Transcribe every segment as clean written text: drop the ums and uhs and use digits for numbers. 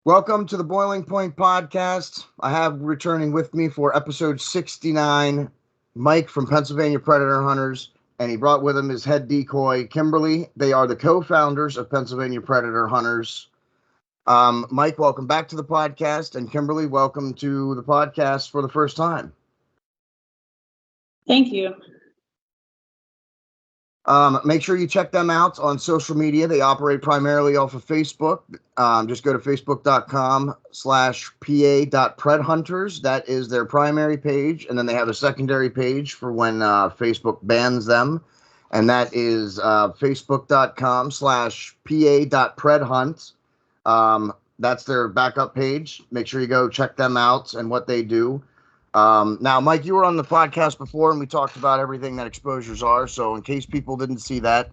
Welcome to the Boiling Point Podcast. I have returning with me for episode 69, Mike from Pennsylvania Predator Hunters, and he brought with him his head decoy, Kimberly. They are the co-founders of Pennsylvania Predator Hunters. Mike, welcome back to the podcast, and Kimberly, welcome to the podcast for the first time. Thank you. Make sure you check them out on social media. They operate primarily off of Facebook. Just go to facebook.com/pa.predhunters. That is their primary page. And then they have a secondary page for when Facebook bans them. And that is facebook.com/pa.predhunt. That's their backup page. Make sure you go check them out and what they do. Now, Mike, you were on the podcast before, and we talked about everything that exposures are. So in case people didn't see that,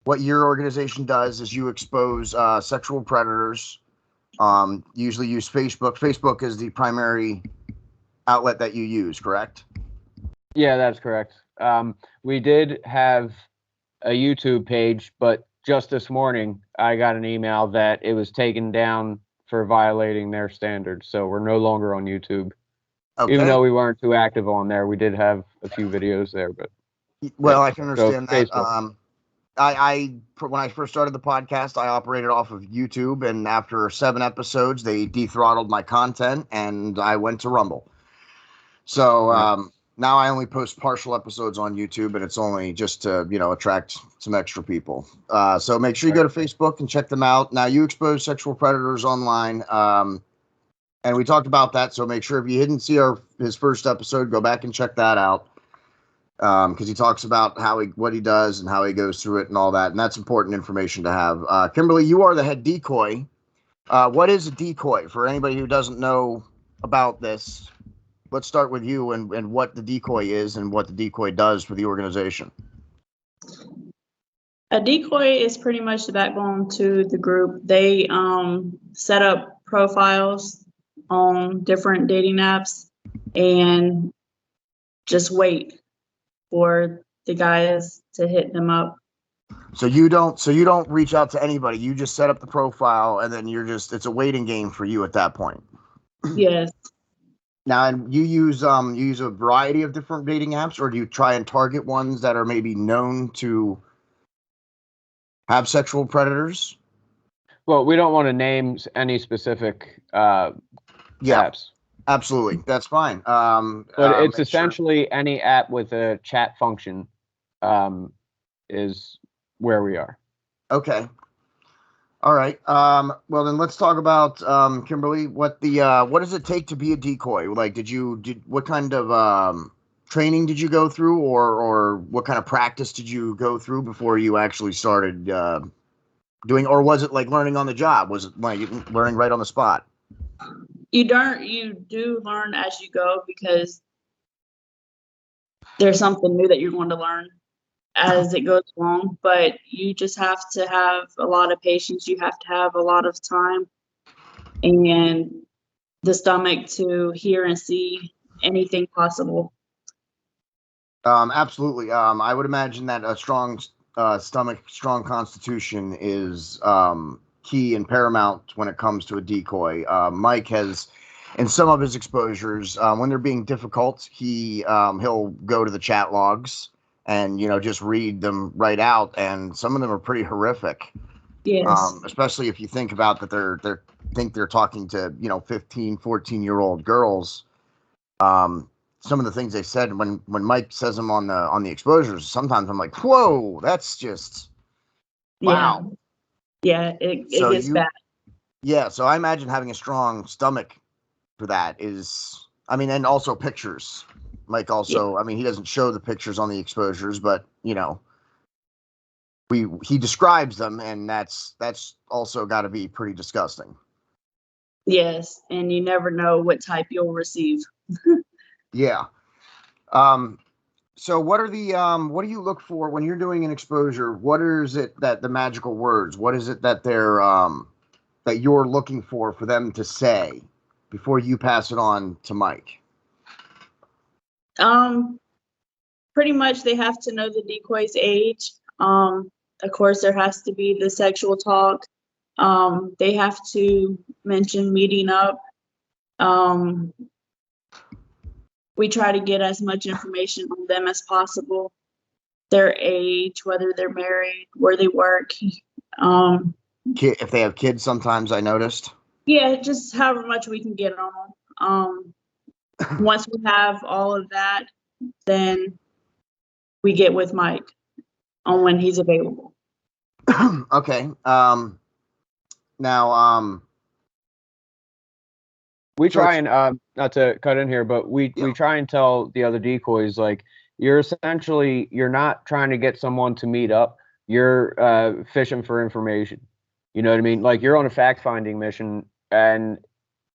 what your organization does is you expose sexual predators. Usually use Facebook. Facebook is the primary outlet that you use, correct? Yeah, that's correct. We did have a YouTube page, but just this morning I got an email that it was taken down for violating their standards, so we're no longer on YouTube. Okay. Even though we weren't too active on there, we did have a few videos there. But well, I can understand that. I when I first started the podcast, I operated off of YouTube, and after 7 episodes, they dethrottled my content, and I went to Rumble. So now I only post partial episodes on YouTube, and it's only just to attract some extra people. So make sure you go to Facebook and check them out. Now, you expose sexual predators online, and we talked about that. So make sure if you didn't see his first episode, go back and check that out, because he talks about what he does and how he goes through it and all that, and that's important information to have. Kimberly, you are the head decoy. What is a decoy for anybody who doesn't know about this? Let's start with you and what the decoy is and what the decoy does for the organization. A decoy is pretty much the backbone to the group. They set up profiles on different dating apps and just wait for the guys to hit them up. So you don't reach out to anybody. You just set up the profile, and then it's a waiting game for you at that point. Yes. Now, and you use a variety of different dating apps, or do you try and target ones that are maybe known to have sexual predators? Well, we don't want to name any specific apps. Absolutely, that's fine. But it's essentially any app with a chat function is where we are. Okay. All right. Well, then let's talk about Kimberly. What does it take to be a decoy? Like, what kind of training did you go through, or what kind of practice did you go through before you actually started doing, or was it like learning on the job? Was it like learning right on the spot? You do learn as you go, because there's something new that you're going to learn as it goes along, but you just have to have a lot of patience. You have to have a lot of time and the stomach to hear and see anything possible. Absolutely. I would imagine that a strong stomach, strong constitution is key and paramount when it comes to a decoy. Mike has, in some of his exposures, when they're being difficult, he'll go to the chat logs and just read them right out, and some of them are pretty horrific. Yes. Especially if you think about that they're talking to 15, 14-year-old girls. Some of the things they said when Mike says them on the exposures, sometimes I'm like, whoa, that's just wow. Yeah, it gets bad. Yeah, so I imagine having a strong stomach for that is, and also pictures. Mike also, yeah. He doesn't show the pictures on the exposures, but he describes them, and that's also got to be pretty disgusting. Yes, and you never know what type you'll receive. Yeah. So what do you look for when you're doing an exposure? What is it that the magical words? What is it that they're that you're looking for them to say before you pass it on to Mike? Pretty much they have to know the decoy's age. Of course, there has to be the sexual talk, They have to mention meeting up. We try to get as much information on them as possible, their age, whether they're married, where they work. If they have kids, sometimes I noticed. Yeah, just however much we can get on them. Once we have all of that, then we get with Mike on when he's available. Okay. Now, we try and not to cut in here, but we try and tell the other decoys, like, you're not trying to get someone to meet up. You're fishing for information. You know what I mean? Like, you're on a fact-finding mission, and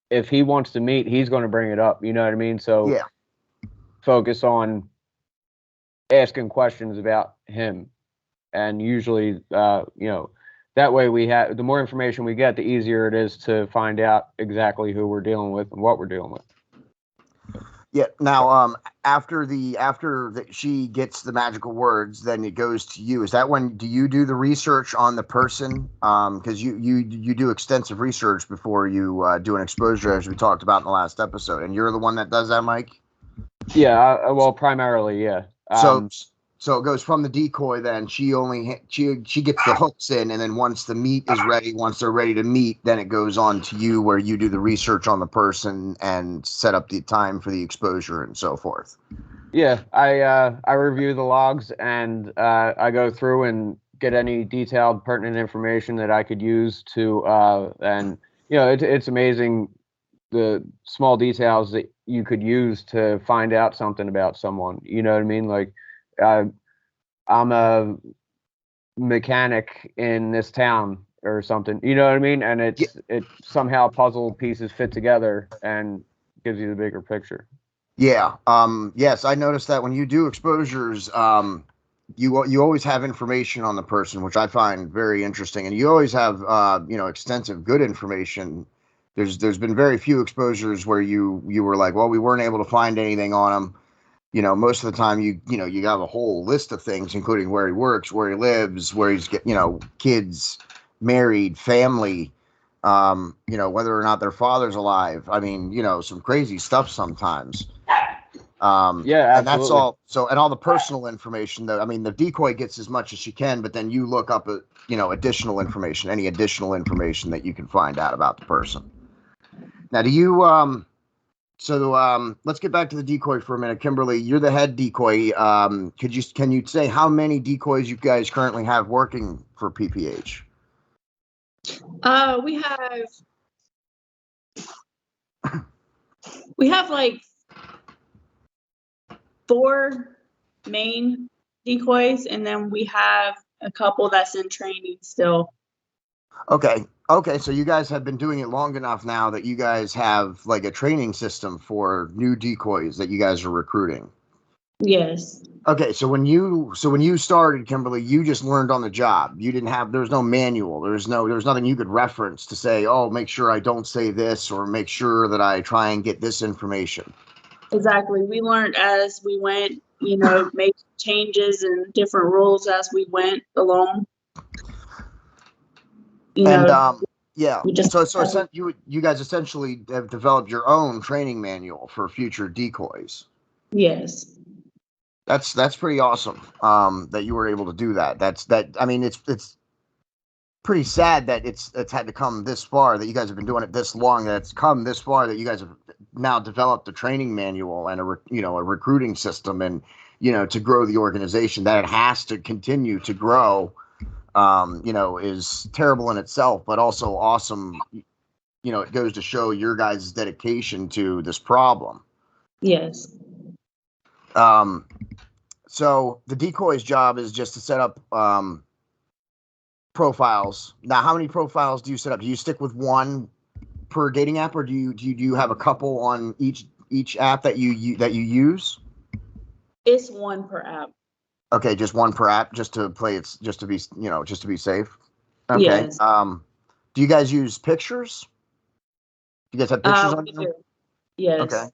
if he wants to meet, he's going to bring it up. You know what I mean? So focus on asking questions about him, and usually, that way the more information we get, the easier it is to find out exactly who we're dealing with and what we're dealing with. Yeah. Now, after she gets the magical words, then it goes to you. Is that when do you do the research on the person? Because you do extensive research before you do an exposure, as we talked about in the last episode, and you're the one that does that, Mike? Yeah. Well, primarily, yeah. So it goes from the decoy. Then she gets the hooks in, and then once the meat is ready, once they're ready to meet, then it goes on to you, where you do the research on the person and set up the time for the exposure and so forth. Yeah, I review the logs, and I go through and get any detailed, pertinent information that I could use to, and it's amazing the small details that you could use to find out something about someone. You know what I mean? Like, I'm a mechanic in this town or something, you know what I mean? And it somehow puzzle pieces fit together and gives you the bigger picture. Yeah. Yes, I noticed that when you do exposures, you always have information on the person, which I find very interesting, and you always have extensive good information. There's been very few exposures where you were like, well, we weren't able to find anything on them. Most of the time you have a whole list of things, including where he works, where he lives, where he's kids, married, family, whether or not their father's alive. I mean, some crazy stuff sometimes. Yeah, absolutely. And that's all. So, and all the personal information, though. I mean, the decoy gets as much as she can, but then you look up, additional information, any additional information that you can find out about the person. Now, do you, let's get back to the decoy for a minute. Kimberly, you're the head decoy. Can you say how many decoys you guys currently have working for PPH? We have like 4 main decoys, and then we have a couple that's in training still. Okay, so you guys have been doing it long enough now that you guys have like a training system for new decoys that you guys are recruiting. Yes. Okay, so when you started, Kimberly, you just learned on the job. There was no manual. There was nothing you could reference to say, oh, make sure I don't say this, or make sure that I try and get this information. Exactly. We learned as we went, made changes and different rules as we went along. You guys essentially have developed your own training manual for future decoys. Yes. That's pretty awesome. That you were able to do that. I mean, it's pretty sad that it's had to come this far, that you guys have been doing it this long, that it's come this far, that you guys have now developed a training manual and a recruiting system, and to grow the organization, that it has to continue to grow. Is terrible in itself, but also awesome. It goes to show your guys' dedication to this problem. Yes. So the decoy's job is just to set up profiles. Now, how many profiles do you set up? Do you stick with one per dating app, or do you have a couple on each app that you use? It's one per app. Okay, just one per app, just to be safe. Okay. Yes. Do you guys use pictures? Do you guys have pictures on there? Yes. Okay.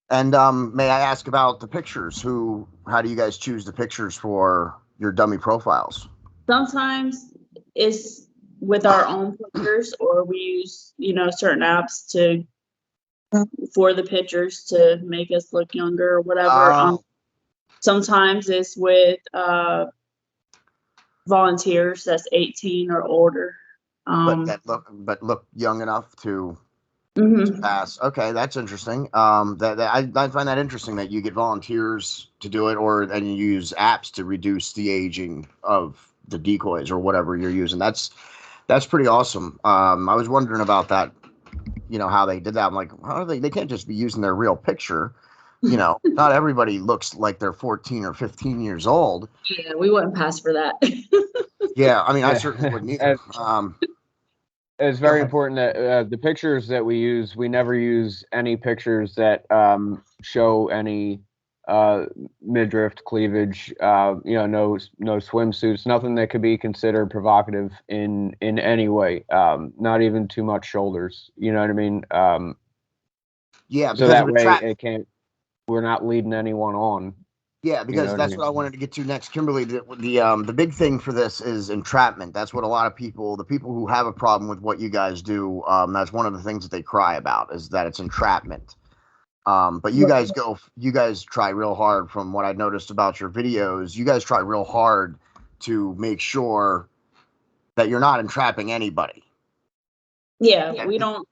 And may I ask about the pictures? How do you guys choose the pictures for your dummy profiles? Sometimes it's with our own pictures, or we use, certain apps for the pictures to make us look younger or whatever. Sometimes it's with volunteers that's 18 or older. But look young enough to pass. Okay, that's interesting. I find that interesting that you get volunteers to do it, and you use apps to reduce the aging of the decoys or whatever you're using. That's pretty awesome. I was wondering about that. How they did that. I'm like, how are they can't just be using their real picture. Not everybody looks like they're 14 or 15 years old. Yeah, we wouldn't pass for that. Yeah, I mean, I certainly wouldn't either. It's very important that the pictures that we use, we never use any pictures that show any midriff cleavage, no swimsuits, nothing that could be considered provocative in any way, not even too much shoulders, you know what I mean? Yeah, so that way we're not leading anyone on. Yeah, because that's what I wanted to get to next, Kimberly. The big thing for this is entrapment. That's what a lot of people, the people who have a problem with what you guys do, that's one of the things that they cry about, is that it's entrapment. But you guys try real hard. From what I noticed about your videos, you guys try real hard to make sure that you're not entrapping anybody. Yeah, we don't,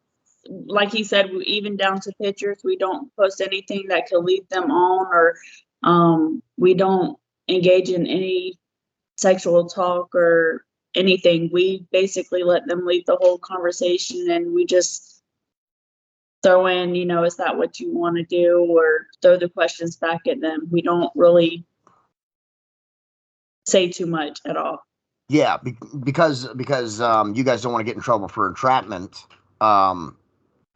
like he said, even down to pictures, we don't post anything that could lead them on, or we don't engage in any sexual talk or anything. We basically let them lead the whole conversation, and we just throw in, is that what you want to do, or throw the questions back at them. We don't really say too much at all. Yeah, because you guys don't want to get in trouble for entrapment.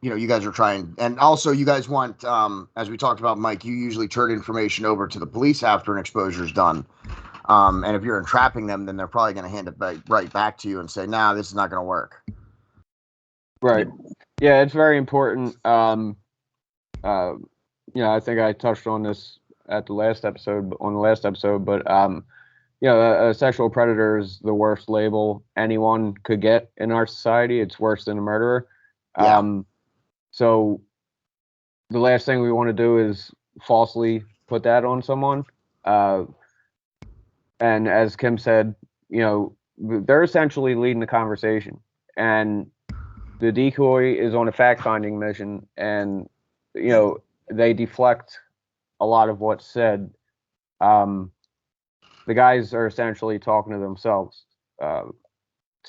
You guys are trying, and also you guys want, as we talked about, Mike, you usually turn information over to the police after an exposure is done. And if you're entrapping them, then they're probably going to hand it right back to you and say, nah, this is not going to work. Right. Yeah, it's very important. I think I touched on this on the last episode, but a sexual predator is the worst label anyone could get in our society. It's worse than a murderer. Yeah. So the last thing we want to do is falsely put that on someone. And as Kim said, they're essentially leading the conversation, and the decoy is on a fact-finding mission, and they deflect a lot of what's said. The guys are essentially talking to themselves to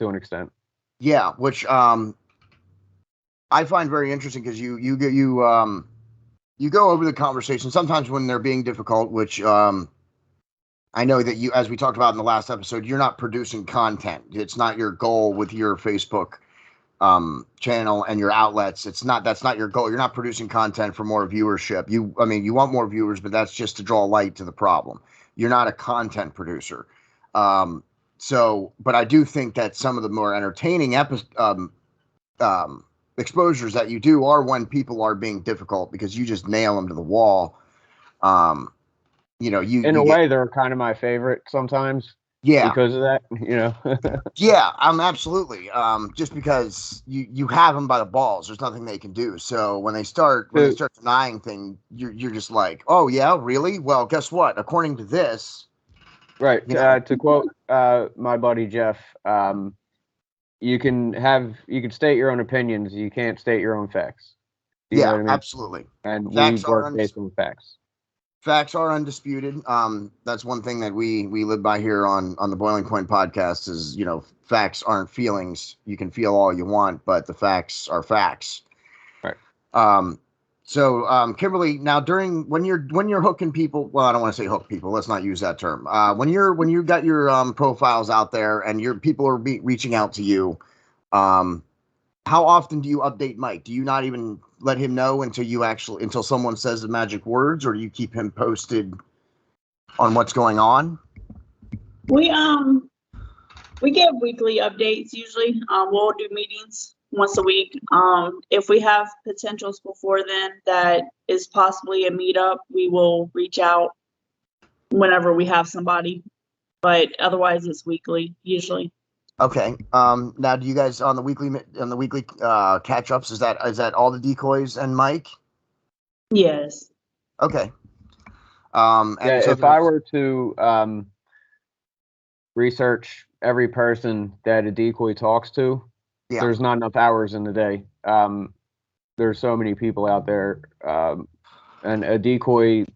an extent. Yeah, which I find very interesting, because you go over the conversation sometimes when they're being difficult, which I know that you, as we talked about in the last episode, you're not producing content. It's not your goal with your Facebook channel and your outlets. That's not your goal. You're not producing content for more viewership. You want more viewers, but that's just to draw light to the problem. You're not a content producer. But I do think that some of the more entertaining exposures that you do are when people are being difficult, because you just nail them to the wall. In a way, they're kind of my favorite sometimes. Yeah, because of that, Yeah, absolutely. Just because you have them by the balls, there's nothing they can do. So when they start denying things, you're just like, oh yeah, really? Well, guess what? According to this, right? To quote my buddy Jeff, you can state your own opinions, you can't state your own facts. You know what I mean? Absolutely. And we work based on facts. Facts are undisputed. That's one thing that we live by here on the Boiling Point podcast is, facts aren't feelings. You can feel all you want, but the facts are facts. Right. So Kimberly, now when you're hooking people, well, I don't want to say hook people. Let's not use that term. When you got your profiles out there and your people are reaching out to you, how often do you update Mike? Do you not even let him know until someone says the magic words, or do you keep him posted on what's going on? We give weekly updates usually. We'll do meetings once a week. If we have potentials before then that is possibly a meetup, we will reach out whenever we have somebody. But otherwise, it's weekly usually. Okay. Now, do you guys on the weekly catch ups? Is that all the decoys and Mike? Yes. Okay. Yeah, And so if I were to research every person that a decoy talks to, yeah. there's not enough hours in the day. There's so many people out there, and a decoy.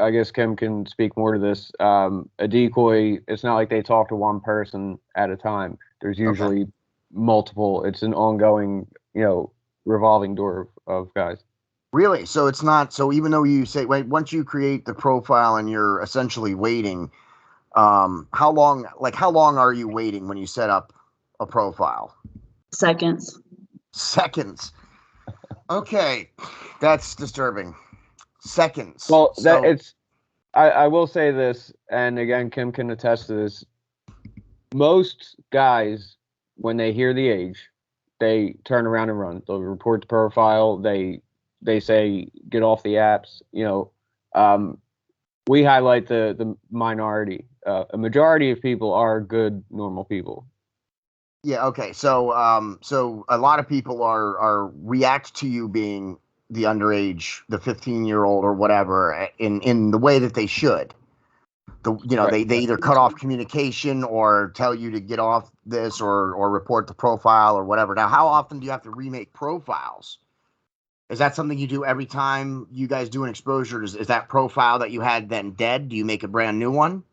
I guess Kim can speak more to this. A decoy, it's not like they talk to one person at a time. There's usually multiple. It's an ongoing, revolving door of guys. Really? So it's not. So even though you say, wait, once you create the profile and you're essentially waiting, how long? Like, how long are you waiting when you set up a profile? Seconds. Seconds. Okay, that's disturbing. Seconds. Well, so, I will say this, and again, Kim can attest to this. Most guys, when they hear the age, they turn around and run. They'll report the profile. They say get off the apps. We highlight the minority. A majority of people are good, normal people. Yeah. Okay. So a lot of people are react to you being the underage, the 15-year-old or whatever, in the way that they should. Right. They either cut off communication or tell you to get off this or report the profile or whatever. Now, how often do you have to remake profiles? Is that something you do every time you guys do an exposure? Is that profile that you had then dead? Do you make a brand new one?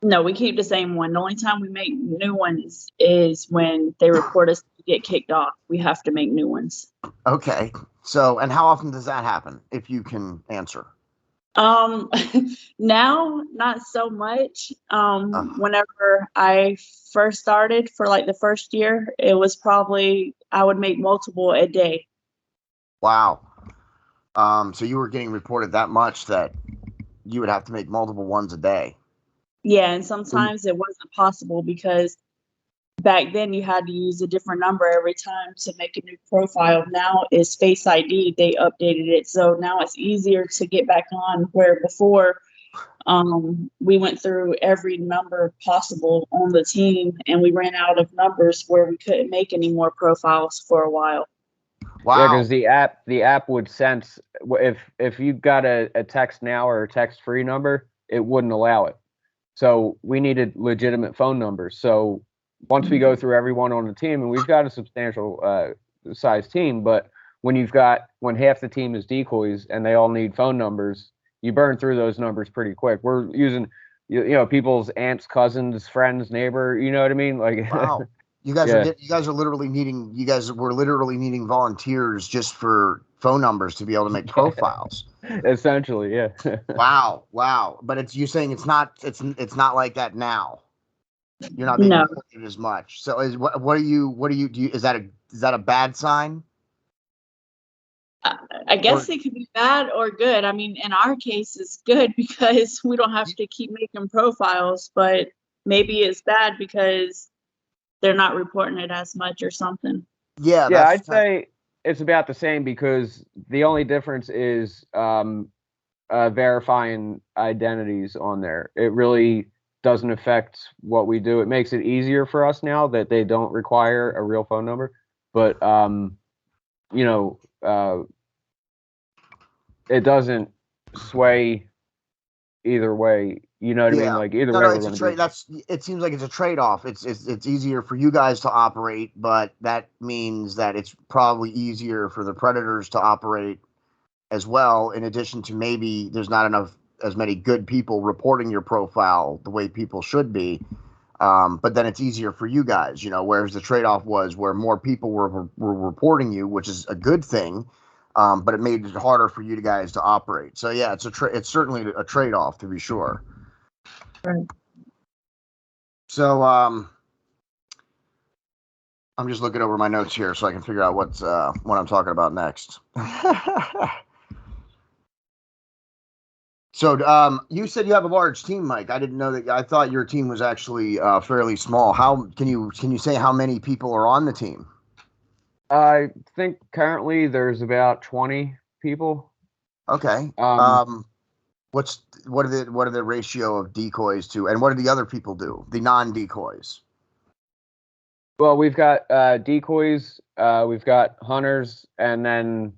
No, we keep the same one. The only time we make new ones is when they report us to get kicked off. We have to make new ones. Okay. So, and how often does that happen, if you can answer? Now, not so much. Whenever I first started for like the first year, it was probably, I would make multiple a day. Wow. So you were getting reported that much that you would have to make multiple ones a day. Yeah, and sometimes it wasn't possible because back then you had to use a different number every time to make a new profile. Now it's Face ID. They updated it. So now it's easier to get back on, where before we went through every number possible on the team and we ran out of numbers where we couldn't make any more profiles for a while. Wow. Yeah, because the app would sense if you got a text now or a text free number, it wouldn't allow it. So we needed legitimate phone numbers. So once we go through everyone on the team, and we've got a substantial size team, but when half the team is decoys and they all need phone numbers, you burn through those numbers pretty quick. We're using people's aunts, cousins, friends, neighbor. You know what I mean? Like, Wow. You guys were literally needing volunteers just for phone numbers to be able to make profiles. Essentially, yeah. Wow. But you saying it's not like that now. You're not being reported as much. So what do you do? Is that a bad sign? I guess it could be bad or good. I mean, in our case, it's good because we don't have to keep making profiles, but maybe it's bad because they're not reporting it as much or something. Yeah, I'd say it's about the same because the only difference is verifying identities on there. It really doesn't affect what we do. It makes it easier for us now that they don't require a real phone number, but it doesn't sway either way. You know what I mean? Like either way, it's a trade. It seems like it's a trade-off. It's easier for you guys to operate, but that means that it's probably easier for the predators to operate as well. In addition to maybe there's not as many good people reporting your profile the way people should be. But then it's easier for you guys, whereas the trade-off was where more people were reporting you, which is a good thing. But it made it harder for you guys to operate. So yeah, it's certainly a trade-off, to be sure. Right. So I'm just looking over my notes here so I can figure out what I'm talking about next. So you said you have a large team, Mike. I didn't know that. I thought your team was actually fairly small. How can you say how many people are on the team? I think currently there's about 20 people. Okay. What are the ratio of decoys to, and what do the other people do? The non-decoys. Well, we've got decoys, we've got hunters, and then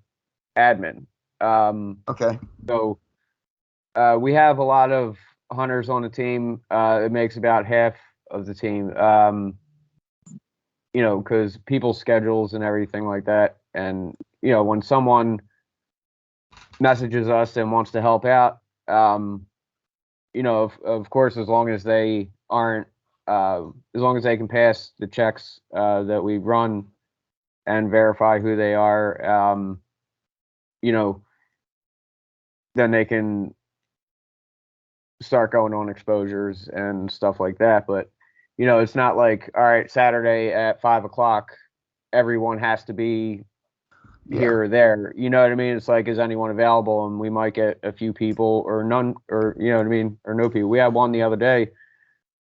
admin. Okay. So we have a lot of hunters on the team. It makes about half of the team. Because people's schedules and everything like that. And, when someone messages us and wants to help out, of course, as long as they aren't, as long as they can pass the checks that we run and verify who they are, then they can start going on exposures and stuff like that. But, it's not like, all right, Saturday at 5:00, everyone has to be here or there. You know what I mean? It's like, is anyone available? And we might get a few people or none, or, you know what I mean? Or no people. We had one the other day.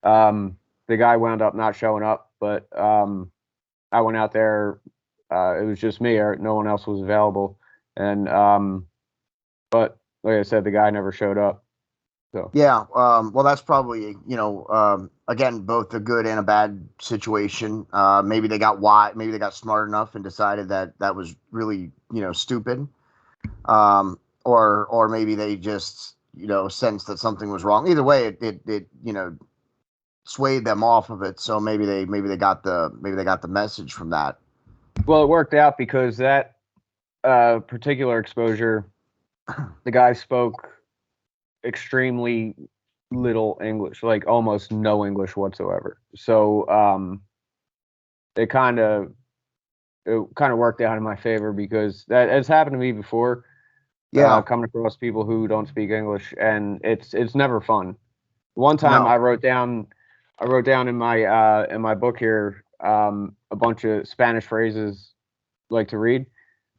The guy wound up not showing up, but I went out there. It was just me, or no one else was available. And, but like I said, the guy never showed up. So yeah, well, that's probably again both a good and a bad situation. Maybe they got maybe they got smart enough and decided that was really stupid, or maybe they just sensed that something was wrong. Either way, it swayed them off of it. So maybe they got the message from that. Well, it worked out because that particular exposure, the guy spoke extremely little English, like almost no English whatsoever. So it kind of worked out in my favor, because that has happened to me before. Yeah, coming across people who don't speak English, and it's never fun. One time No. I wrote down in my book here a bunch of Spanish phrases like to read.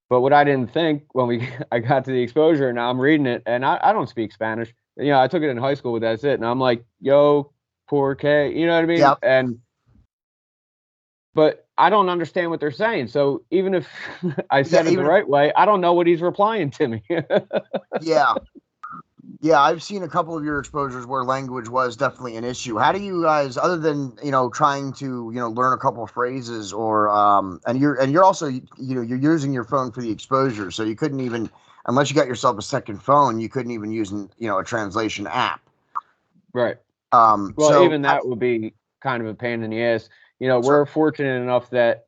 But what I didn't think when I got to the exposure, and now I'm reading it, and I don't speak Spanish. I took it in high school, but that's it. And I'm like, yo, por qué? You know what I mean? Yep. But I don't understand what they're saying. So even if I said it the right way, I don't know what he's replying to me. Yeah. Yeah, I've seen a couple of your exposures where language was definitely an issue. How do you guys, other than trying to learn a couple of phrases, or and you're also you're using your phone for the exposure, so you couldn't even, unless you got yourself a second phone, you couldn't even use a translation app. Right. Well, so even that would be kind of a pain in the ass. We're fortunate enough that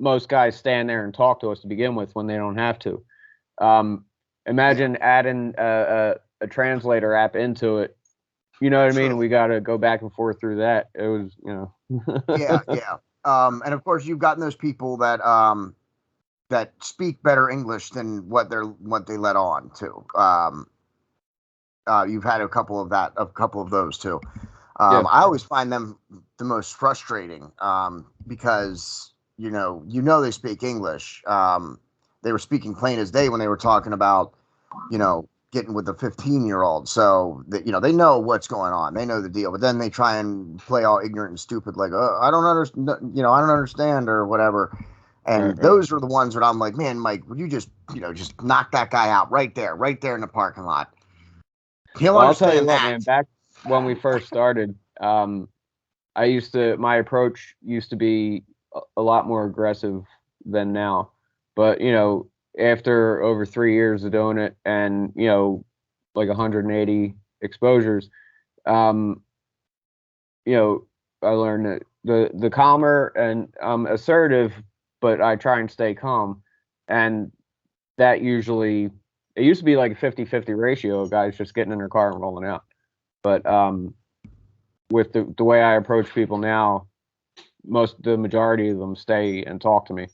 most guys stand there and talk to us to begin with when they don't have to. Imagine adding a translator app into it. You know what I mean? And we got to go back and forth through that. It was, yeah. And of course, you've gotten those people that that speak better English than what they let on to. You've had a couple of those too. I always find them the most frustrating, because they speak English. They were speaking plain as day when they were talking about getting with a 15-year-old, so that they know what's going on, they know the deal, but then they try and play all ignorant and stupid, like, I don't understand, I don't understand, or whatever. And those are the ones that I'm like, man, Mike, would you just just knock that guy out right there in the parking lot? I'll tell you what, man, back when we first started, my approach used to be a lot more aggressive than now. But, after over 3 years of doing it, and, like 180 exposures, I learned that the calmer, and I'm assertive, but I try and stay calm. And that it used to be like a 50-50 ratio of guys just getting in their car and rolling out. But with the way I approach people now, the majority of them stay and talk to me.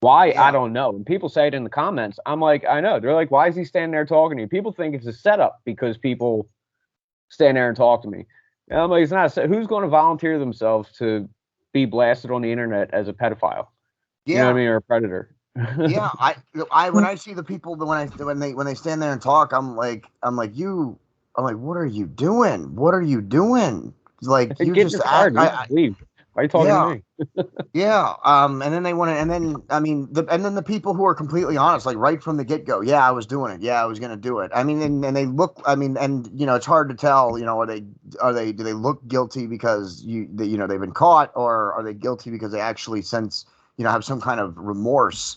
Why? I don't know. And people say it in the comments. I'm like, I know. They're like, why is he standing there talking to you? People think it's a setup because people stand there and talk to me. And I'm like, it's not. Who's going to volunteer themselves to be blasted on the internet as a pedophile? Yeah. You know what I mean? Or a predator. Yeah. When I see the people when they stand there and talk, I'm like, what are you doing? What are you doing? Like, you just leave. Why are you talking to me? Yeah. And then they want to, and then, I mean, and then the people who are completely honest, like right from the get go. Yeah, I was doing it. Yeah, I was going to do it. I mean, and they look, I mean, and, you know, it's hard to tell, you know, do they look guilty because you know, they've been caught, or are they guilty because they actually sense, you know, have some kind of remorse,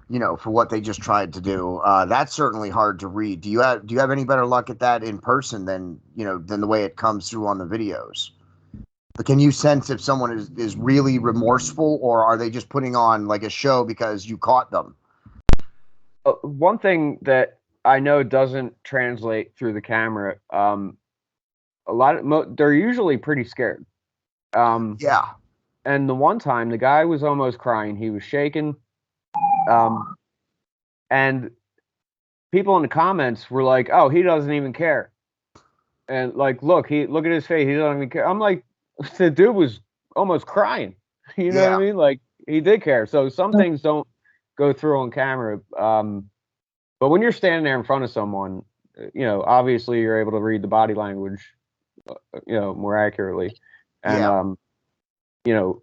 you know, for what they just tried to do. That's certainly hard to read. Do you have any better luck at that in person than, you know, than the way it comes through on the videos? But can you sense if someone is really remorseful, or are they just putting on like a show because you caught them? One thing that I know doesn't translate through the camera, they're usually pretty scared. Yeah. And the one time the guy was almost crying, he was shaking. And people in the comments were like, "Oh, he doesn't even care." And like, look at his face, he doesn't even care. I'm like, the dude was almost crying. You know what I mean? Like, he did care. So some things don't go through on camera. But when you're standing there in front of someone, you know, obviously you're able to read the body language, you know, more accurately. And you know,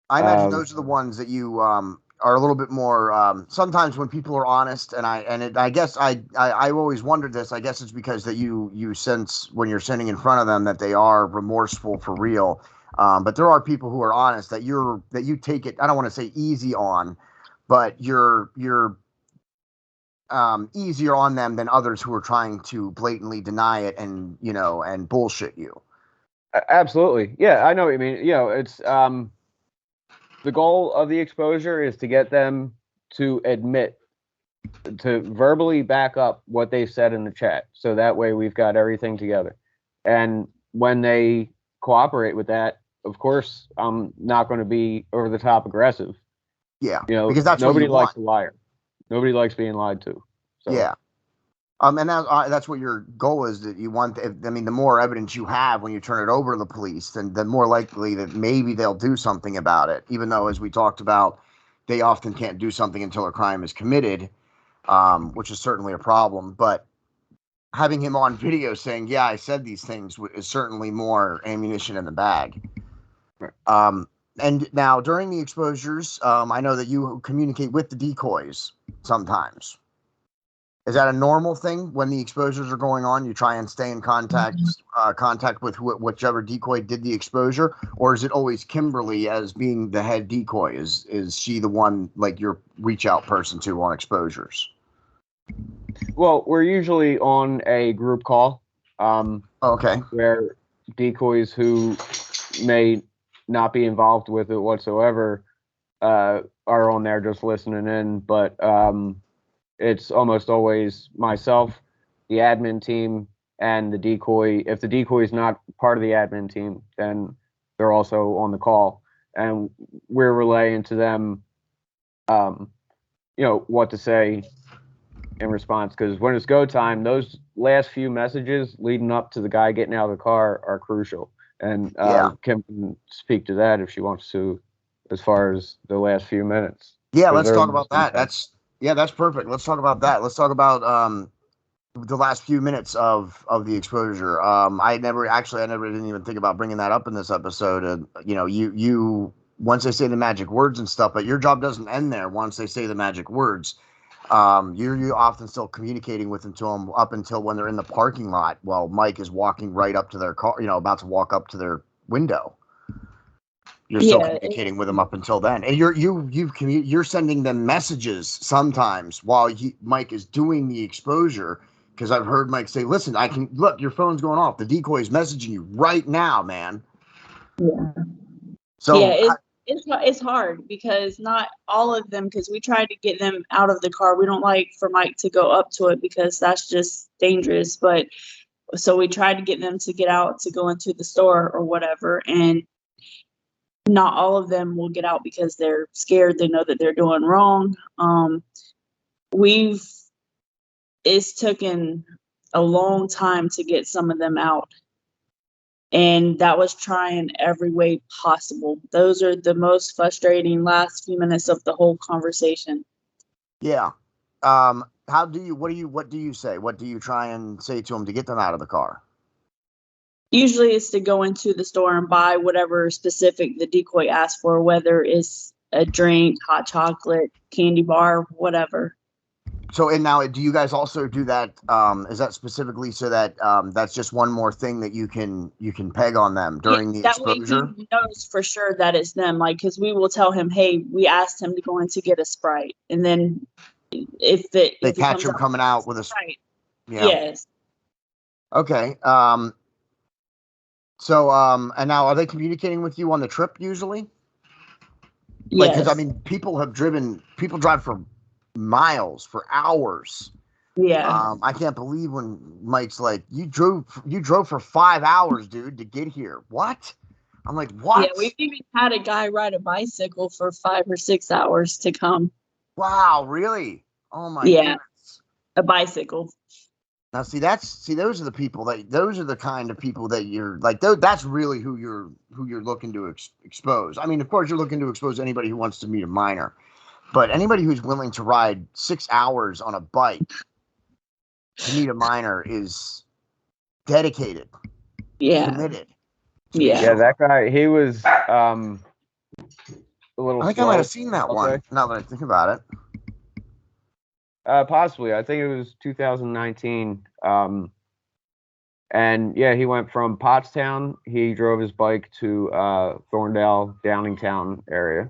I imagine those are the ones that you are a little bit more. Sometimes when people are honest, and I guess I always wondered this. I guess it's because that you sense when you're sitting in front of them that they are remorseful for real. But there are people who are honest that you take it. I don't want to say easy on, but you're easier on them than others who are trying to blatantly deny it and, you know, and bullshit you. Absolutely. Yeah, I know what you mean. You know, it's the goal of the exposure is to get them to admit, to verbally back up what they said in the chat. So that way we've got everything together. And when they cooperate with that, of course, I'm not going to be over the top aggressive. Yeah. You know, because that's nobody what you likes want. a liar. Nobody likes being lied to. So. Yeah. And that's what your goal is, that you want. I mean, the more evidence you have when you turn it over to the police, then the more likely that maybe they'll do something about it. Even though, as we talked about, they often can't do something until a crime is committed, which is certainly a problem. But having him on video saying, "Yeah, I said these things," is certainly more ammunition in the bag. Right. And now during the exposures, I know that you communicate with the decoys sometimes. Is that a normal thing when the exposures are going on? You try and stay in contact with whichever decoy did the exposure, or is it always Kimberly as being the head decoy? Is she the one, like, your reach out person to on exposures? Well, we're usually on a group call. Okay. Where decoys who may not be involved with it whatsoever are on there just listening in, but it's almost always myself, the admin team, and the decoy. If the decoy is not part of the admin team, then they're also on the call, and we're relaying to them, you know, what to say in response. Because when it's go time, those last few messages leading up to the guy getting out of the car are crucial. And Kim can speak to that if she wants to, as far as the last few minutes. Yeah, let's talk about that. That's perfect. Let's talk about that. Let's talk about the last few minutes of the exposure. I never didn't even think about bringing that up in this episode. And you know, you once they say the magic words and stuff, but your job doesn't end there once they say the magic words. You're often still communicating with them up until when they're in the parking lot while Mike is walking right up to their car, you know, about to walk up to their window. You're still communicating with them up until then, and you're sending them messages sometimes while Mike is doing the exposure. Because I've heard Mike say, "Listen, I can look. Your phone's going off. The decoy is messaging you right now, man." Yeah. So yeah, it's hard because not all of them. Because we tried to get them out of the car. We don't like for Mike to go up to it because that's just dangerous. But so we tried to get them to get out to go into the store or whatever, and not all of them will get out because they're scared. They know that they're doing wrong. It's taken a long time to get some of them out. And that was trying every way possible. Those are the most frustrating last few minutes of the whole conversation. Yeah. What do you say? What do you try and say to them to get them out of the car? Usually it's to go into the store and buy whatever specific the decoy asks for, whether it's a drink, hot chocolate, candy bar, whatever. So, and now, do you guys also do that? Is that specifically so that that's just one more thing that you can peg on them during the exposure? That way he knows for sure that it's them. Like, because we will tell him, hey, we asked him to go in to get a Sprite, and then if they catch him coming out with a Sprite, yeah. Yes. Okay. So, and now are they communicating with you on the trip usually? Like, Yes. because I mean, people drive for miles, for hours. Yeah. I can't believe when Mike's like, you drove for 5 hours, dude, to get here. What? I'm like, what? Yeah, we've even had a guy ride a bicycle for 5 or 6 hours to come. Wow, really? Oh my goodness. A bicycle. Now, see, those are the kind of people that you're like, that's really who you're looking to expose. I mean, of course, you're looking to expose anybody who wants to meet a minor, but anybody who's willing to ride 6 hours on a bike to meet a minor is dedicated, committed. Yeah, that guy, he was a little I think slow, I might have seen that one, now that I think about it. Possibly. I think it was 2019. And yeah, he went from Pottstown. He drove his bike to Thorndale, Downingtown area.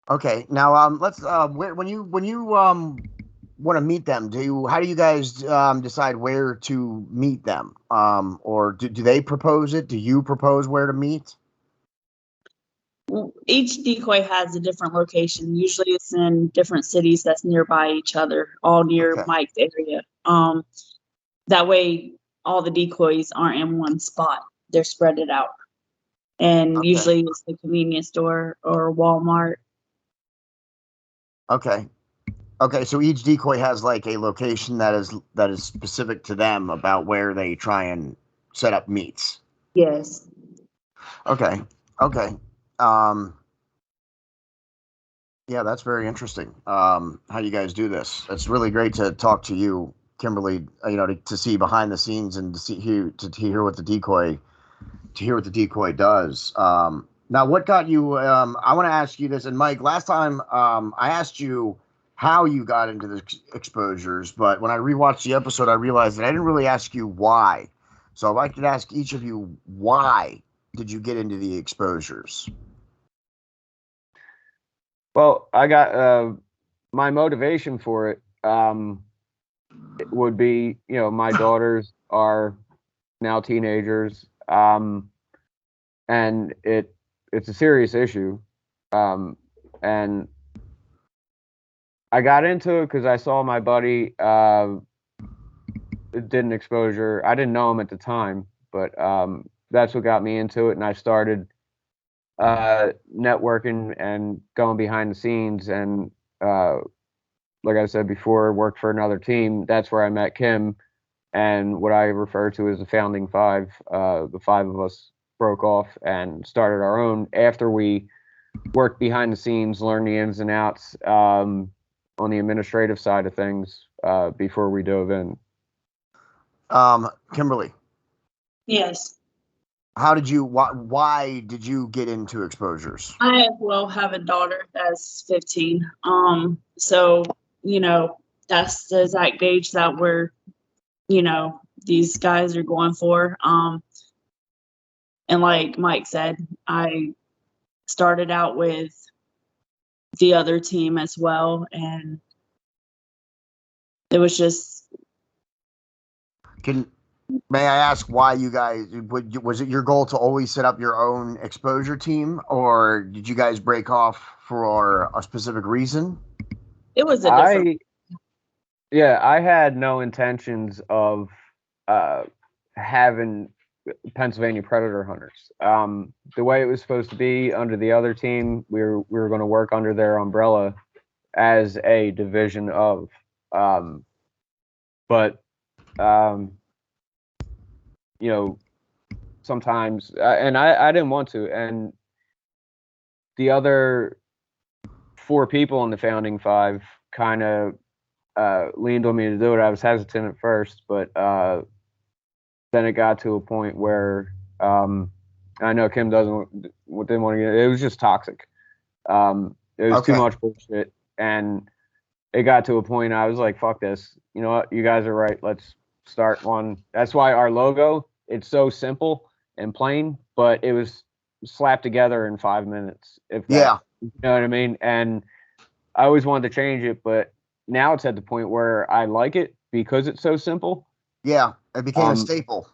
Okay, now let's when you want to meet them, how do you guys decide where to meet them? Or do they propose it? Do you propose where to meet? Each decoy has a different location. Usually it's in different cities that's nearby each other, all near Mike's area. That way all the decoys aren't in one spot. They're spread it out. And usually it's the convenience store or Walmart. Okay. Okay, so each decoy has like a location that is specific to them about where they try and set up meets. Yes. Okay. Okay. Yeah, that's very interesting. How you guys do this. It's really great to talk to you, Kimberly. To see behind the scenes and to hear what the decoy does. Now, what got you? I want to ask you this, and Mike. Last time, I asked you how you got into the exposures, but when I rewatched the episode, I realized that I didn't really ask you why. So I'd like to ask each of you, why did you get into the exposures? Well, I got my motivation for it. It would be, my daughters are now teenagers, and it's a serious issue, and I got into it because I saw my buddy did an exposure. I didn't know him at the time, but that's what got me into it, and I started networking and going behind the scenes, and like I said before, worked for another team. That's where I met Kim, and what I refer to as the founding five. The five of us broke off and started our own after we worked behind the scenes, learned the ins and outs on the administrative side of things before we dove in. Kimberly. Yes. Why did you get into exposures? I as well have a daughter that's 15. So, that's the exact age that we're, these guys are going for. And like Mike said, I started out with the other team as well, and it was just. May I ask why you guys was it your goal to always set up your own exposure team, or did you guys break off for a specific reason? It was a different. I had no intentions of having Pennsylvania predator hunters. The way it was supposed to be under the other team, we were going to work under their umbrella as a division of, but sometimes, and I didn't want to, and the other 4 people in the founding 5 kind of leaned on me to do it. I was hesitant at first, but then it got to a point where I know Kim didn't want to get it. It was just toxic. It was too much bullshit, and it got to a point I was like, fuck this. You know what? You guys are right. Let's start one. That's why our logo, it's so simple and plain, but it was slapped together in 5 minutes. If that, you know what I mean? And I always wanted to change it, but now it's at the point where I like it because it's so simple. Yeah, it became a staple.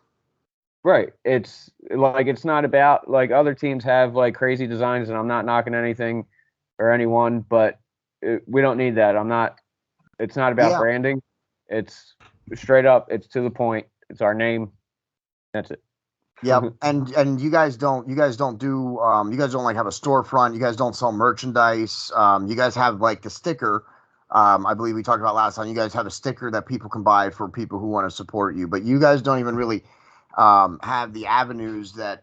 Right. It's like, it's not about, like, other teams have like crazy designs, and I'm not knocking anything or anyone, but we don't need that. It's not about branding. It's straight up. It's to the point. It's our name. That's it. Yep. And you guys don't like have a storefront. You guys don't sell merchandise. You guys have like the sticker. I believe we talked about last time. You guys have a sticker that people can buy for people who want to support you, but you guys don't even really have the avenues that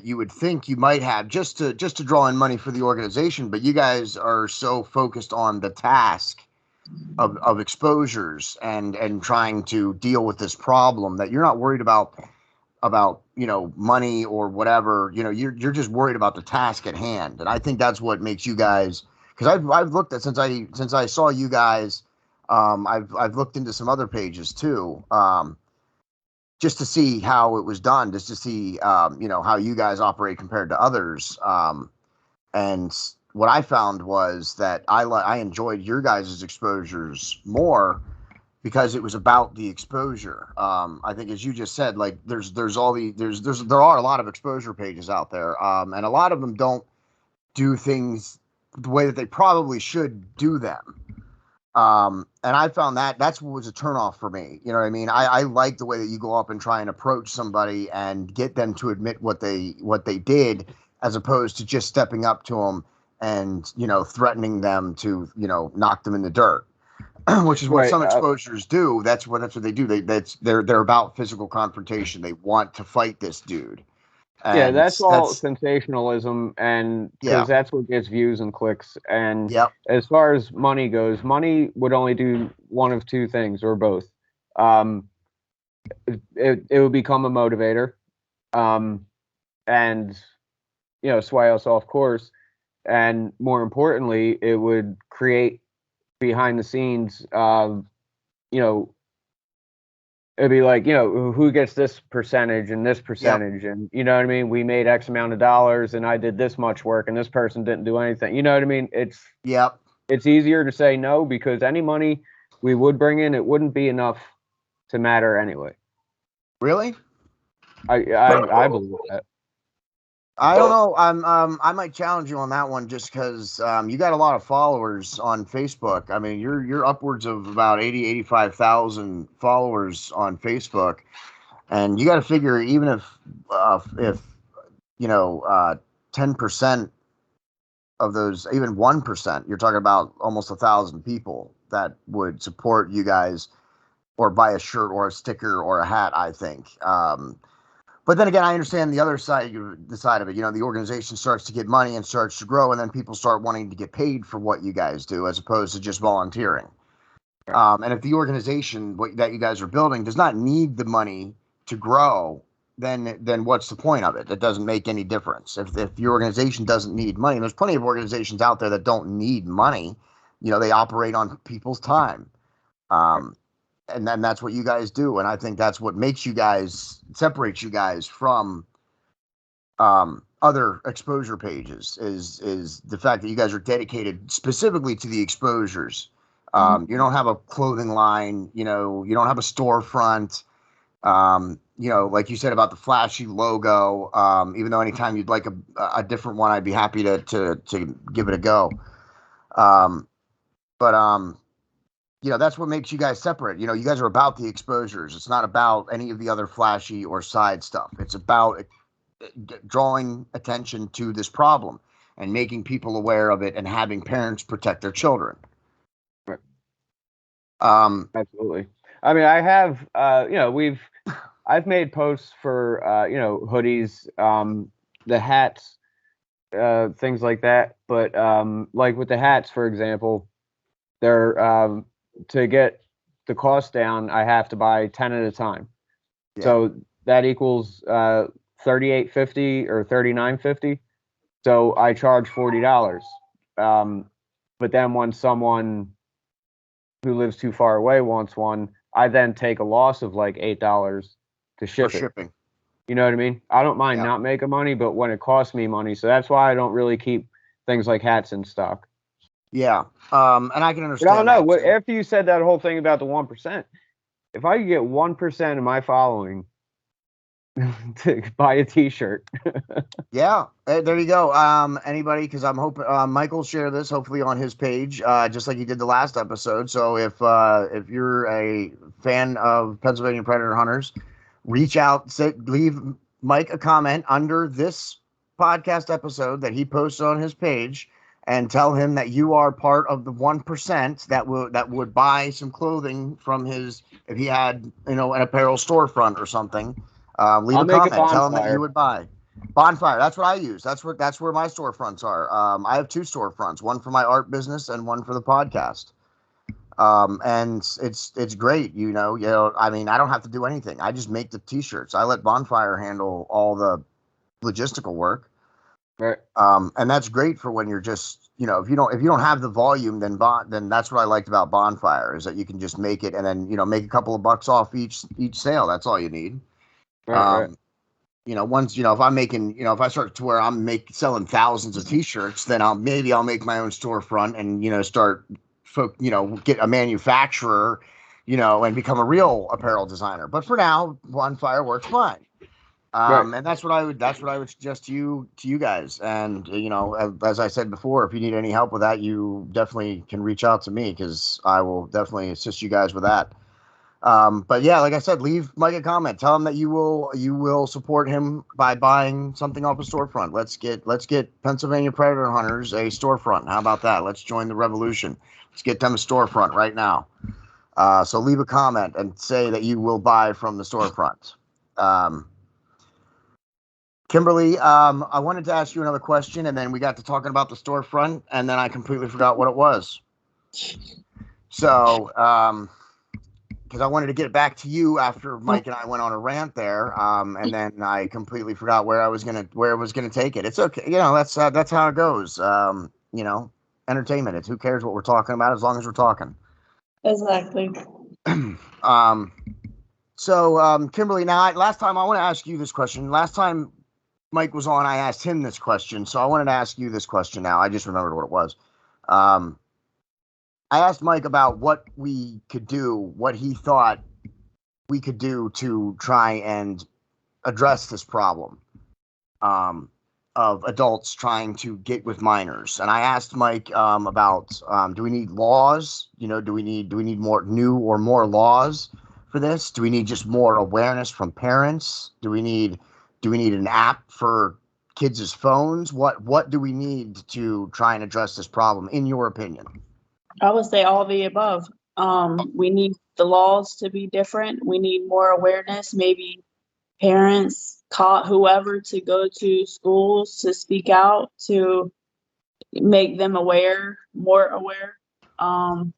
you would think you might have just to draw in money for the organization. But you guys are so focused on the task of exposures and trying to deal with this problem that you're not worried about money or whatever. You're just worried about the task at hand. And I think that's what makes you guys, because I've looked at, since I saw you guys, I've looked into some other pages too, just to see how it was done, just to see how you guys operate compared to others. And what I found was that I enjoyed your guys' exposures more because it was about the exposure. I think, as you just said, like there are a lot of exposure pages out there, and a lot of them don't do things the way that they probably should do them. And I found that's what was a turnoff for me. You know what I mean? I like the way that you go up and try and approach somebody and get them to admit what they did, as opposed to just stepping up to them and threatening them to knock them in the dirt. Which is what some exposures do. That's what they do. They're about physical confrontation. They want to fight this dude. And that's all sensationalism, and because that's what gets views and clicks. And as far as money goes, money would only do one of two things, or both. It would become a motivator, and sway us off course. And more importantly, it would create behind the scenes, it'd be like, who gets this percentage and this percentage, and you know what I mean? We made X amount of dollars, and I did this much work, and this person didn't do anything. You know what I mean? It's easier to say no, because any money we would bring in, it wouldn't be enough to matter anyway. Really? I believe that. I don't know. I might challenge you on that one, just because you got a lot of followers on Facebook. I mean, you're upwards of about 85,000 followers on Facebook, and you got to figure, even if 10% of those, even 1%, you're talking about almost 1,000 people that would support you guys or buy a shirt or a sticker or a hat, I think. But then again, I understand the other side, the side of it. The organization starts to get money and starts to grow, and then people start wanting to get paid for what you guys do, as opposed to just volunteering. And if the organization that you guys are building does not need the money to grow, then what's the point of it? It doesn't make any difference. If your organization doesn't need money, and there's plenty of organizations out there that don't need money. They operate on people's time. And then that's what you guys do. And I think that's what separates you guys from other exposure pages, is the fact that you guys are dedicated specifically to the exposures. You don't have a clothing line, you don't have a storefront. Like you said about the flashy logo, even though anytime you'd like a different one, I'd be happy to give it a go. That's what makes you guys separate. You guys are about the exposures. It's not about any of the other flashy or side stuff. It's about drawing attention to this problem and making people aware of it, and having parents protect their children. Right. Absolutely. I mean, I have, I've made posts for, hoodies, the hats, things like that. But like with the hats, for example, they're to get the cost down, I have to buy 10 at a time. Yeah. So that equals $38.50 or $39.50. So I charge $40. But then when someone who lives too far away wants one, I then take a loss of like $8 to ship For it. shipping. You know what I mean? I don't mind Yeah. not making money, but when it costs me money, so that's why I don't really keep things like hats in stock. Yeah. And I can But understand. I don't know. That too. After you said that whole thing about the 1%, if I could get 1% of my following to buy a T-shirt. Yeah, there you go. Anybody, because I'm hoping Michael share this hopefully on his page, just like he did the last episode. So if you're a fan of Pennsylvania Predator Hunters, reach out, leave Mike a comment under this podcast episode that he posted on his page, and tell him that you are part of the 1% that would buy some clothing from his, if he had an apparel storefront or something. Leave I'll a make a comment. Tell him that bonfire. you would buy. Bonfire. That's what I use. That's where my storefronts are. I have 2 storefronts, one for my art business and one for the podcast. And it's great. I mean, I don't have to do anything. I just make the T-shirts. I let Bonfire handle all the logistical work. Right. And that's great for when you're just, if you don't have the volume, then that's what I liked about Bonfire, is that you can just make it and then, make a couple of bucks off each sale. That's all you need. Right. Once, if I'm making, if I start to where I'm selling thousands of T-shirts, then I'll make my own storefront and, start, get a manufacturer, and become a real apparel designer. But for now, Bonfire works fine. Right. And that's what I would suggest to you guys. And, as I said before, if you need any help with that, you definitely can reach out to me, because I will definitely assist you guys with that. But yeah, like I said, leave Mike a comment. Tell him that you will support him by buying something off a storefront. Let's get Pennsylvania Predator Hunters a storefront. How about that? Let's join the revolution. Let's get them a storefront right now. So leave a comment and say that you will buy from the storefront. Kimberly, I wanted to ask you another question, and then we got to talking about the storefront, and then I completely forgot what it was. So, because I wanted to get back to you after Mike and I went on a rant there, and then I completely forgot where it was gonna take it. It's okay, that's how it goes. Entertainment. It's, who cares what we're talking about as long as we're talking. Exactly. So Kimberly, now last time I want to ask you this question. Last time Mike was on, I asked him this question, so I wanted to ask you this question now. I just remembered what it was. I asked Mike about what we could do, what he thought we could do to try and address this problem of adults trying to get with minors. And I asked Mike about, do we need laws? Do we need more laws for this? Do we need just more awareness from parents? Do we need an app for kids' phones? What do we need to try and address this problem, in your opinion? I would say all the above. We need the laws to be different. We need more awareness. Maybe parents call whoever to go to schools to speak out, to make them more aware. Of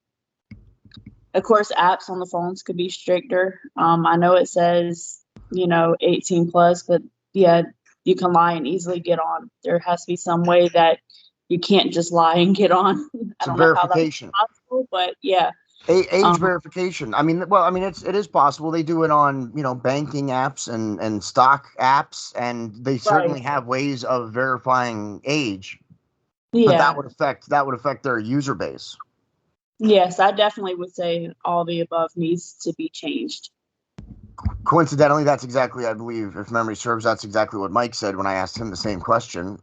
course, apps on the phones could be stricter. I know it says, 18 plus, but yeah, you can lie and easily get on. There has to be some way that you can't just lie and get on. I don't know how that's possible, but yeah. Age verification. It is possible. They do it on, banking apps and stock apps, and they certainly have ways of verifying age. Yeah. But that would affect their user base. Yes, I definitely would say all the above needs to be changed. Coincidentally, that's exactly, I believe, if memory serves, that's exactly what Mike said when I asked him the same question.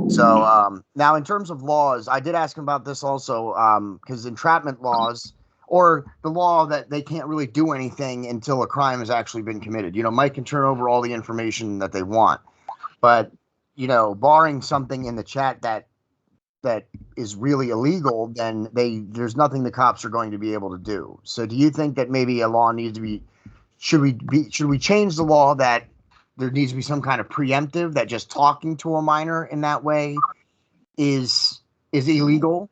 So now, in terms of laws, I did ask him about this also, because entrapment laws, or the law that they can't really do anything until a crime has actually been committed. Mike can turn over all the information that they want, but barring something in the chat that is really illegal, then there's nothing the cops are going to be able to do. So do you think that maybe a law needs to be, should we change the law that there needs to be some kind of preemptive, that just talking to a minor in that way is illegal?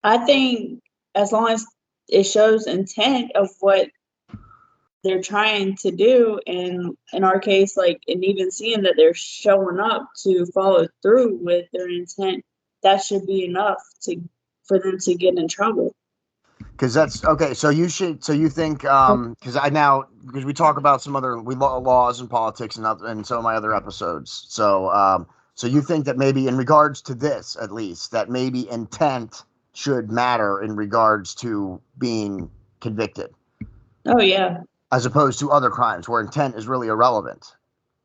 I think as long as it shows intent of what they're trying to do. And in our case, like, and even seeing that they're showing up to follow through with their intent, that should be enough for them to get in trouble. Because that's okay. So you think because we talk about some other laws and politics and some of my other episodes. So you think that maybe in regards to this, at least, that maybe intent should matter in regards to being convicted. Oh yeah. As opposed to other crimes where intent is really irrelevant.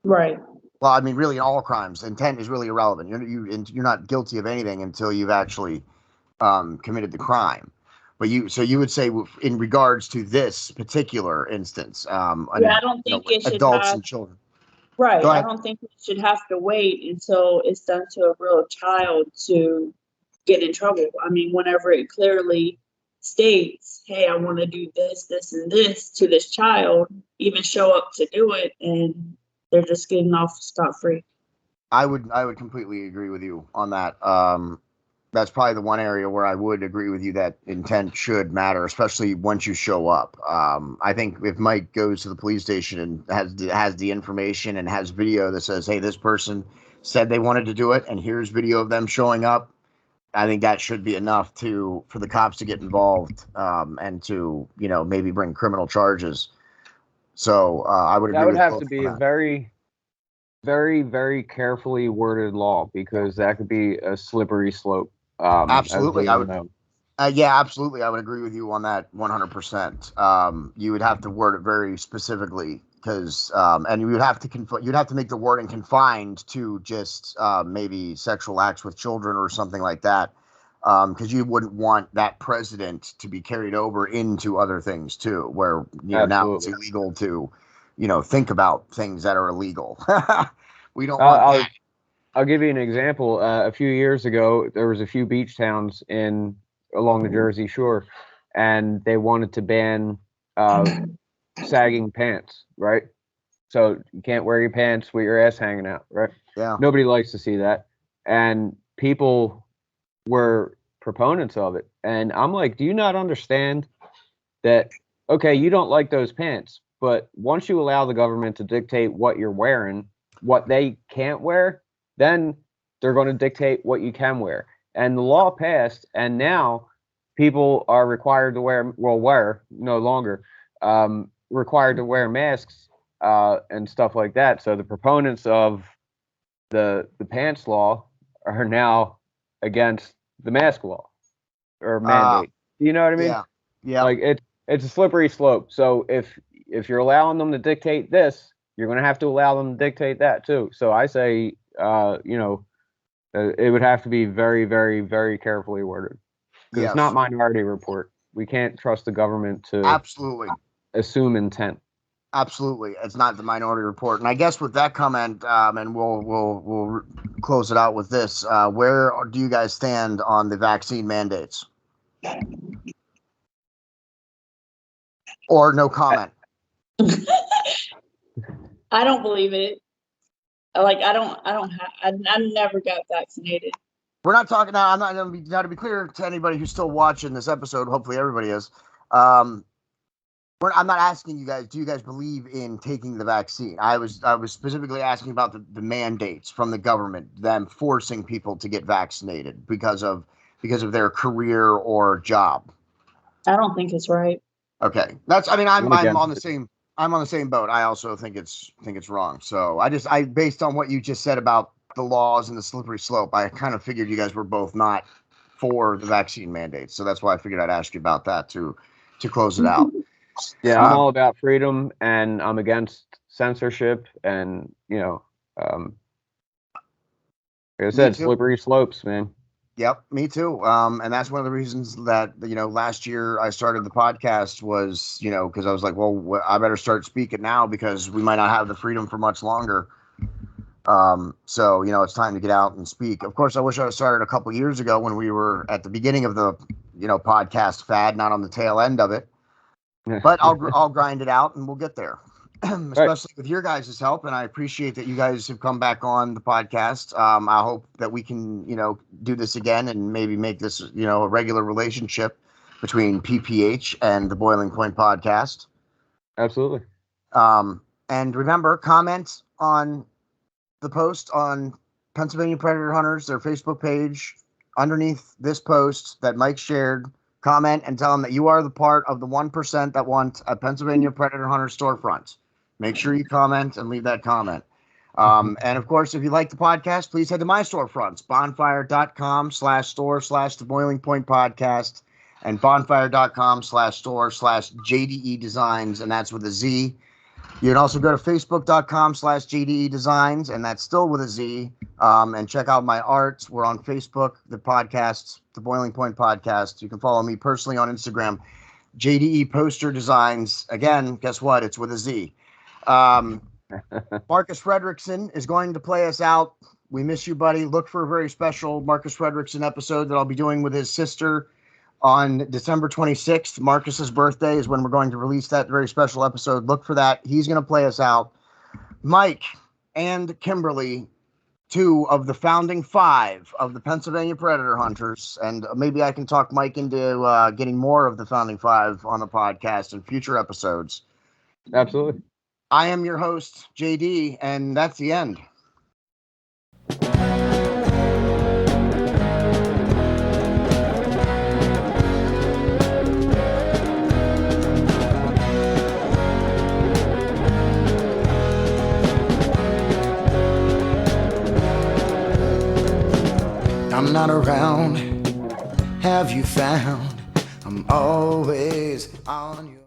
Right. Well, I mean, really, in all crimes, intent is really irrelevant. You're not guilty of anything until you've actually committed the crime. But you would say in regards to this particular instance, I don't think it should adults and children. Right. I don't think it should have to wait until it's done to a real child to get in trouble. I mean, whenever it clearly states, hey, I want to do this, this, and this to this child, even show up to do it, and they're just getting off scot-free. I would completely agree with you on that. That's probably the one area where I would agree with you that intent should matter, especially once you show up. I think if Mike goes to the police station and has the information and has video that says, hey, this person said they wanted to do it, and here's video of them showing up, I think that should be enough for the cops to get involved and to, maybe bring criminal charges. So I would agree. That would have to be a very, very, very carefully worded law, because that could be a slippery slope. Absolutely, I would. Yeah, absolutely, I would agree with you on that 100%. You would have to word it very specifically, because and you'd have to make the wording confined to just maybe sexual acts with children or something like that, because you wouldn't want that precedent to be carried over into other things too, where now it's illegal to think about things that are illegal. We don't want that. I'll give you an example. A few years ago, there was a few beach towns along the Jersey Shore, and they wanted to ban sagging pants, right? So you can't wear your pants with your ass hanging out, right? Yeah. Nobody likes to see that. And people were proponents of it. And I'm like, do you not understand that, okay, you don't like those pants, but once you allow the government to dictate what you're wearing, what they can't wear, then they're going to dictate what you can wear. And the law passed, and now people are required to wear no longer required to wear masks and stuff like that. So the proponents of the pants law are now against the mask law or mandate. You know what I mean? Yeah. Yeah. Like it's a slippery slope. So if you're allowing them to dictate this, you're going to have to allow them to dictate that too. So I say, it would have to be very, very, very carefully worded. Because It's not Minority Report. We can't trust the government to absolutely assume intent. Absolutely, it's not the Minority Report. And I guess with that comment, and we'll close it out with this. Where do you guys stand on the vaccine mandates? Or no comment? I don't believe it. Like, I never got vaccinated. We're not talking now. I'm not going to be clear to anybody who's still watching this episode. Hopefully everybody is. I'm not asking you guys, do you guys believe in taking the vaccine? I was specifically asking about the mandates from the government, them forcing people to get vaccinated because of their career or job. I don't think it's right. Okay. I'm on the same boat. I also think it's wrong. So I based on what you just said about the laws and the slippery slope, I kind of figured you guys were both not for the vaccine mandates. So that's why I figured I'd ask you about that to close it out. Yeah, I'm all about freedom, and I'm against censorship, and like I said, slippery slopes, man. Yep, me too. And that's one of the reasons that, last year I started the podcast was, because I was like, well, I better start speaking now because we might not have the freedom for much longer. So, it's time to get out and speak. Of course, I wish I had started a couple years ago when we were at the beginning of the, podcast fad, not on the tail end of it. But I'll grind it out and we'll get there. Especially with your guys' help, and I appreciate that you guys have come back on the podcast. I hope that we can, do this again and maybe make this, a regular relationship between PPH and the Boiling Point podcast. Absolutely. And remember, comment on the post on Pennsylvania Predator Hunters, their Facebook page, underneath this post that Mike shared. Comment and tell them that you are the part of the 1% that want a Pennsylvania Predator Hunter storefront. Make sure you comment and leave that comment. And of course, if you like the podcast, please head to my storefronts, bonfire.com/store/The Boiling Point Podcast and bonfire.com/store/JDE Designs, and that's with a Z. You can also go to facebook.com/JDE Designs, and that's still with a Z, and check out my art. We're on Facebook, the podcast, The Boiling Point Podcast. You can follow me personally on Instagram, JDE Poster Designs. Again, guess what? It's with a Z. Marcus Frederickson is going to play us out. We miss you, buddy. Look for a very special Marcus Frederickson episode that I'll be doing with his sister on December 26th. Marcus's birthday is when we're going to release that very special episode. Look for that. He's going to play us out. Mike and Kimberly, 2 of the founding 5 of the Pennsylvania Predator Hunters. And maybe I can talk Mike into getting more of the founding 5 on the podcast in future episodes. Absolutely. I am your host, JD, and that's the end. I'm not around, have you found? I'm always on you.